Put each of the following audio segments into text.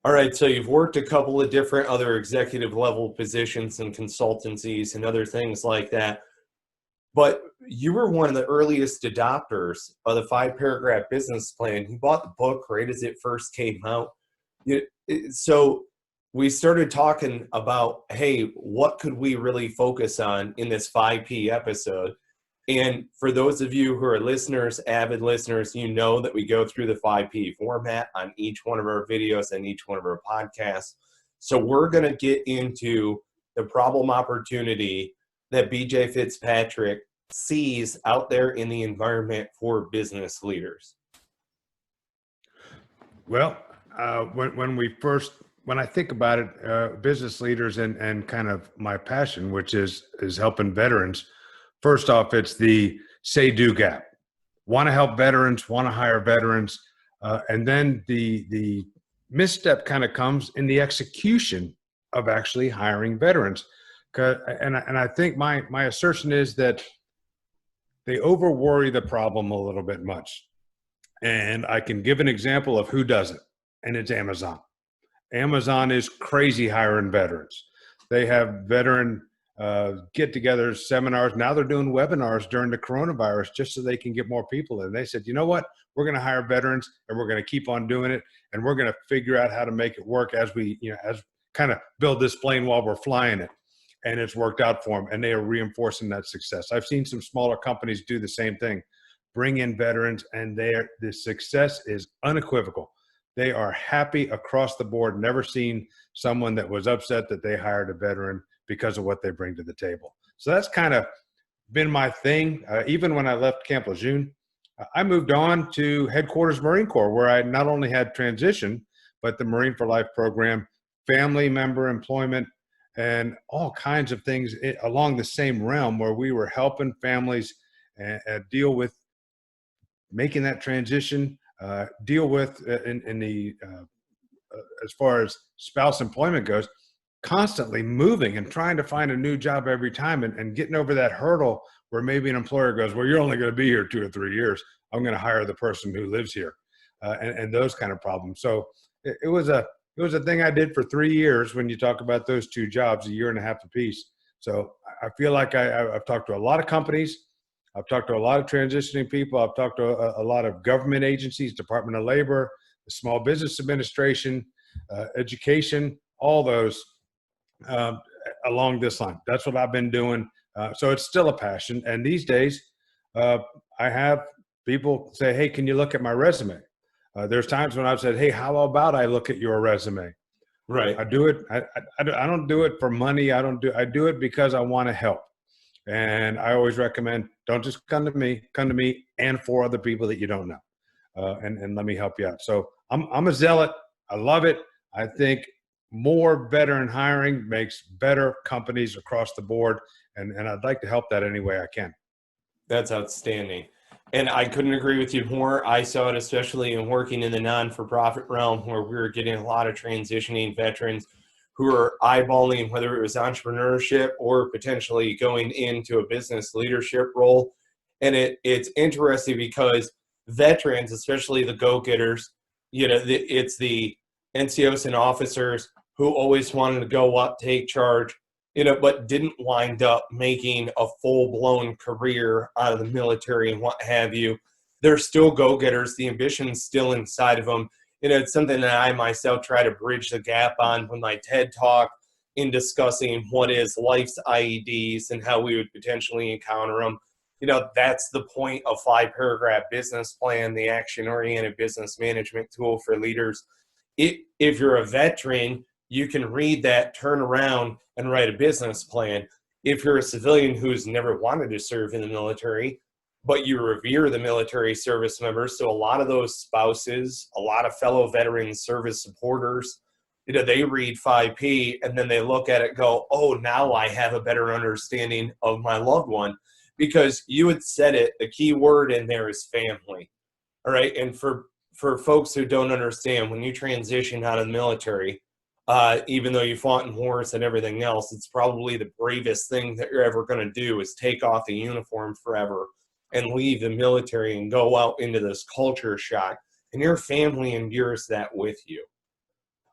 All right, so you've worked a couple of different other executive level positions and consultancies and other things like that, but you were one of the earliest adopters of the 5 paragraph business plan. You bought the book right as it first came out. So we started talking about, hey, what could we really focus on in this 5P episode? And for those of you who are listeners, avid listeners, you know that we go through the 5P format on each one of our videos and each one of our podcasts. So we're going to get into the problem opportunity that BJ Fitzpatrick sees out there in the environment for business leaders. Well, when I think about it, business leaders and kind of my passion, which is helping veterans. First off, it's the say-do gap. Want to help veterans, want to hire veterans, and then the misstep kind of comes in the execution of actually hiring veterans. And I think my assertion is that they over-worry the problem a little bit much. And I can give an example of who does it, and it's Amazon. Amazon is crazy hiring veterans. They have veteran get-togethers, seminars. Now they're doing webinars during the coronavirus just so they can get more people in. They said, you know what? We're going to hire veterans, and we're going to keep on doing it, and we're going to figure out how to make it work as we, as kind of build this plane while we're flying it. And it's worked out for them, and they are reinforcing that success. I've seen some smaller companies do the same thing, bring in veterans, and the success is unequivocal. They are happy across the board. Never seen someone that was upset that they hired a veteran because of what they bring to the table. So that's kind of been my thing. Even when I left Camp Lejeune, I moved on to headquarters Marine Corps, where I not only had transition, but the Marine for Life program, family member employment, and all kinds of things along the same realm, where we were helping families deal with making that transition, deal with in the as far as spouse employment goes, constantly moving and trying to find a new job every time, and getting over that hurdle where maybe an employer goes, well, you're only going to be here 2 or 3 years. I'm going to hire the person who lives here, and those kind of problems. So it was a thing I did for 3 years. When you talk about those 2 jobs, 1.5 years apiece. So I feel like I've talked to a lot of companies. I've talked to a lot of transitioning people. I've talked to a lot of government agencies, Department of Labor, the Small Business Administration, education, all those along this line. That's what I've been doing. So it's still a passion. And these days, I have people say, hey, can you look at my resume? There's times when I've said, hey, how about I look at your resume? Right. I do it. I don't do it for money. I do it because I want to help. And I always recommend, don't just come to me and 4 other people that you don't know. And let me help you out. So I'm a zealot. I love it. I think more veteran hiring makes better companies across the board. And I'd like to help that any way I can. That's outstanding. And I couldn't agree with you more. I saw it especially in working in the non-for-profit realm, where we were getting a lot of transitioning veterans who were eyeballing whether it was entrepreneurship or potentially going into a business leadership role. And it's interesting because veterans, especially the go-getters, it's the NCOs and officers who always wanted to go up, take charge, but didn't wind up making a full-blown career out of the military and what have you. They're still go-getters. The ambition's still inside of them. It's something that I myself try to bridge the gap on with my TED Talk in discussing what is life's IEDs and how we would potentially encounter them. That's the point of 5-paragraph business plan, the action-oriented business management tool for leaders. If you're a veteran, you can read that, turn around, and write a business plan. If you're a civilian who's never wanted to serve in the military, but you revere the military service members, so a lot of those spouses, a lot of fellow veteran service supporters, they read 5P and then they look at it and go, oh, now I have a better understanding of my loved one. Because you had said it, the key word in there is family. All right. And for folks who don't understand, when you transition out of the military, even though you fought in wars and everything else, it's probably the bravest thing that you're ever going to do is take off the uniform forever and leave the military and go out into this culture shock. And your family endures that with you.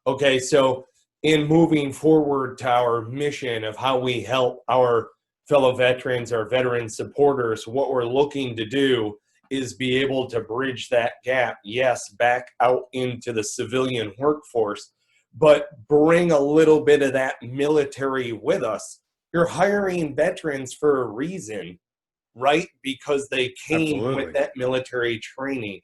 Okay, so in moving forward to our mission of how we help our fellow veterans, our veteran supporters, what we're looking to do is be able to bridge that gap, yes, back out into the civilian workforce, but bring a little bit of that military with us. You're hiring veterans for a reason, right? Because they came Absolutely. with that military training.